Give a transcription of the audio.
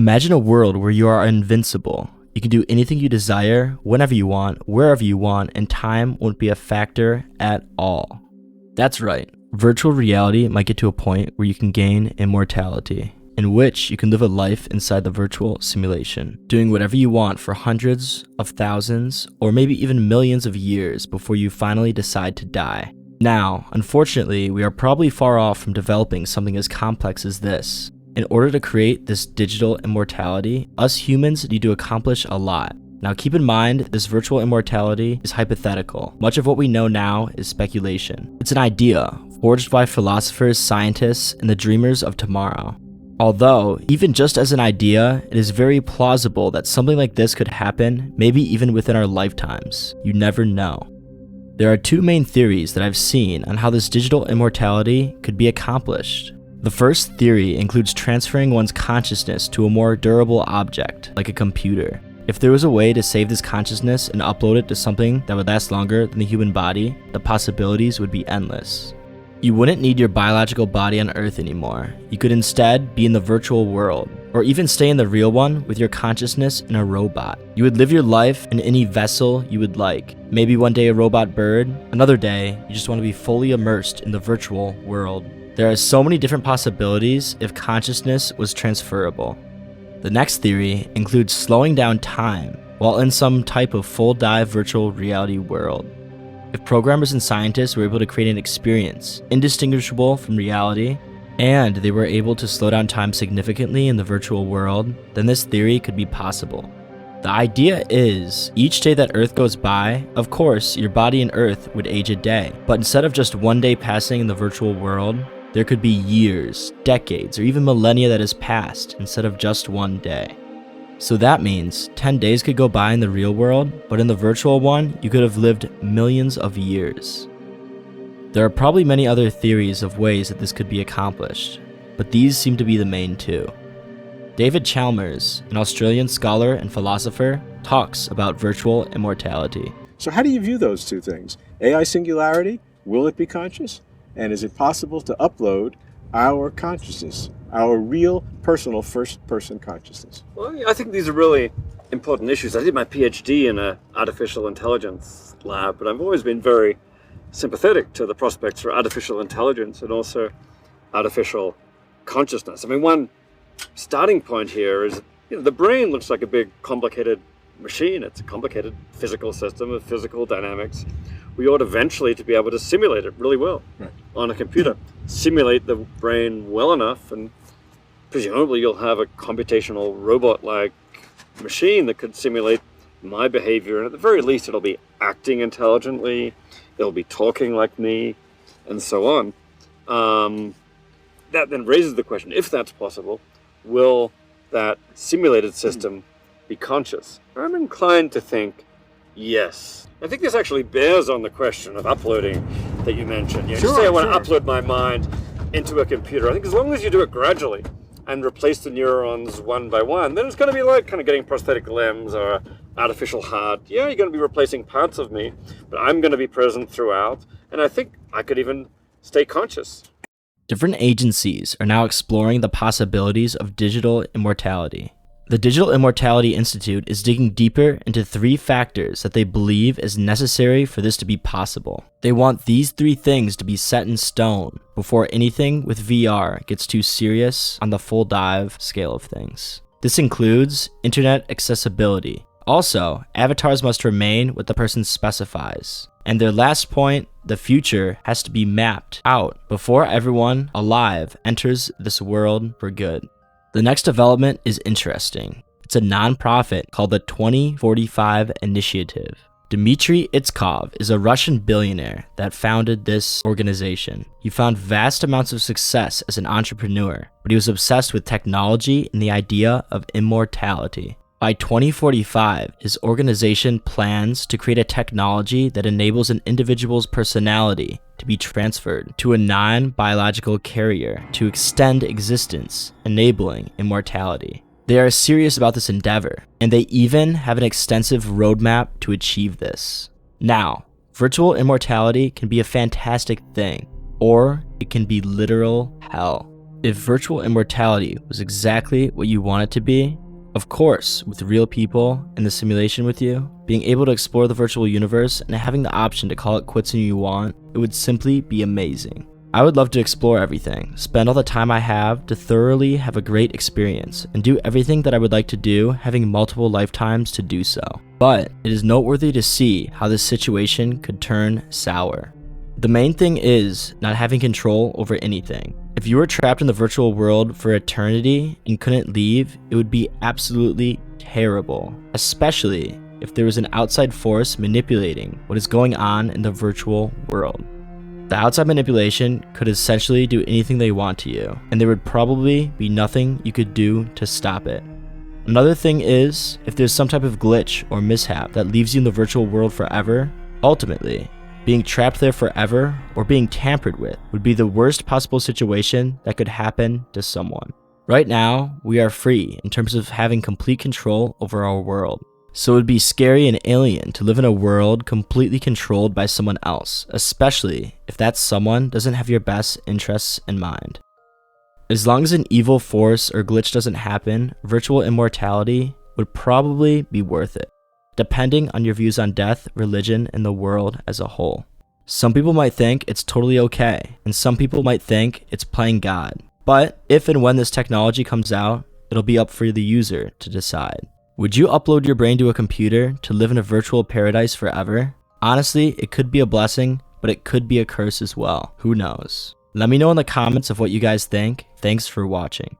Imagine a world where you are invincible. You can do anything you desire, whenever you want, wherever you want, and time won't be a factor at all. That's right. Virtual reality might get to a point where you can gain immortality, in which you can live a life inside the virtual simulation, doing whatever you want for hundreds of thousands, or maybe even millions of years before you finally decide to die. Now, unfortunately, we are probably far off from developing something as complex as this. In order to create this digital immortality, us humans need to accomplish a lot. Now keep in mind, this virtual immortality is hypothetical. Much of what we know now is speculation. It's an idea, forged by philosophers, scientists, and the dreamers of tomorrow. Although, even just as an idea, it is very plausible that something like this could happen, maybe even within our lifetimes. You never know. There are two main theories that I've seen on how this digital immortality could be accomplished. The first theory includes transferring one's consciousness to a more durable object, like a computer. If there was a way to save this consciousness and upload it to something that would last longer than the human body, the possibilities would be endless. You wouldn't need your biological body on Earth anymore. You could instead be in the virtual world, or even stay in the real one with your consciousness in a robot. You would live your life in any vessel you would like. Maybe one day a robot bird, another day you just want to be fully immersed in the virtual world. There are so many different possibilities if consciousness was transferable. The next theory includes slowing down time while in some type of full dive virtual reality world. If programmers and scientists were able to create an experience indistinguishable from reality, and they were able to slow down time significantly in the virtual world, then this theory could be possible. The idea is, each day that Earth goes by, of course, your body in Earth would age a day, but instead of just one day passing in the virtual world, there could be years, decades, or even millennia that has passed instead of just one day. So that means 10 days could go by in the real world, but in the virtual one, you could have lived millions of years. There are probably many other theories of ways that this could be accomplished, but these seem to be the main two. David Chalmers, an Australian scholar and philosopher, talks about virtual immortality. So how do you view those two things? AI singularity, will it be conscious? And is it possible to upload our consciousness, our real personal first-person consciousness? Well, I think these are really important issues. I did my PhD in an artificial intelligence lab, but I've always been very sympathetic to the prospects for artificial intelligence and also artificial consciousness. I mean, one starting point here is, the brain looks like a big, complicated machine. It's a complicated physical system of physical dynamics. We ought eventually to be able to simulate it really well on a computer. Simulate the brain well enough, and presumably you'll have a computational robot-like machine that could simulate my behavior, and at the very least it'll be acting intelligently, it'll be talking like me, and so on. That then raises the question, if that's possible, will that simulated system be conscious? I'm inclined to think yes. I think this actually bears on the question of uploading that you mentioned. Just say I want to upload my mind into a computer. I think as long as you do it gradually and replace the neurons one by one, then it's going to be like kind of getting prosthetic limbs or artificial heart. Yeah, you're going to be replacing parts of me, but I'm going to be present throughout. And I think I could even stay conscious. Different agencies are now exploring the possibilities of digital immortality. The Digital Immortality Institute is digging deeper into 3 factors that they believe is necessary for this to be possible. They want these 3 things to be set in stone before anything with VR gets too serious on the full dive scale of things. This includes internet accessibility. Also, avatars must remain what the person specifies. And their last point, the future has to be mapped out before everyone alive enters this world for good. The next development is interesting. It's a non-profit called the 2045 Initiative. Dmitry Itskov is a Russian billionaire that founded this organization. He found vast amounts of success as an entrepreneur, but he was obsessed with technology and the idea of immortality. By 2045, his organization plans to create a technology that enables an individual's personality to be transferred to a non-biological carrier to extend existence, enabling immortality. They are serious about this endeavor, and they even have an extensive roadmap to achieve this. Now, virtual immortality can be a fantastic thing, or it can be literal hell. If virtual immortality was exactly what you want it to be, of course, with real people in the simulation with you, being able to explore the virtual universe and having the option to call it quits when you want, it would simply be amazing. I would love to explore everything, spend all the time I have to thoroughly have a great experience, and do everything that I would like to do, having multiple lifetimes to do so. But it is noteworthy to see how this situation could turn sour. The main thing is not having control over anything. If you were trapped in the virtual world for eternity and couldn't leave, it would be absolutely terrible, especially if there was an outside force manipulating what is going on in the virtual world. The outside manipulation could essentially do anything they want to you, and there would probably be nothing you could do to stop it. Another thing is, if there's some type of glitch or mishap that leaves you in the virtual world forever, ultimately, being trapped there forever or being tampered with would be the worst possible situation that could happen to someone. Right now, we are free in terms of having complete control over our world. So it would be scary and alien to live in a world completely controlled by someone else, especially if that someone doesn't have your best interests in mind. As long as an evil force or glitch doesn't happen, virtual immortality would probably be worth it, depending on your views on death, religion, and the world as a whole. Some people might think it's totally okay, and some people might think it's playing God. But if and when this technology comes out, it'll be up for the user to decide. Would you upload your brain to a computer to live in a virtual paradise forever? Honestly, it could be a blessing, but it could be a curse as well. Who knows? Let me know in the comments of what you guys think. Thanks for watching.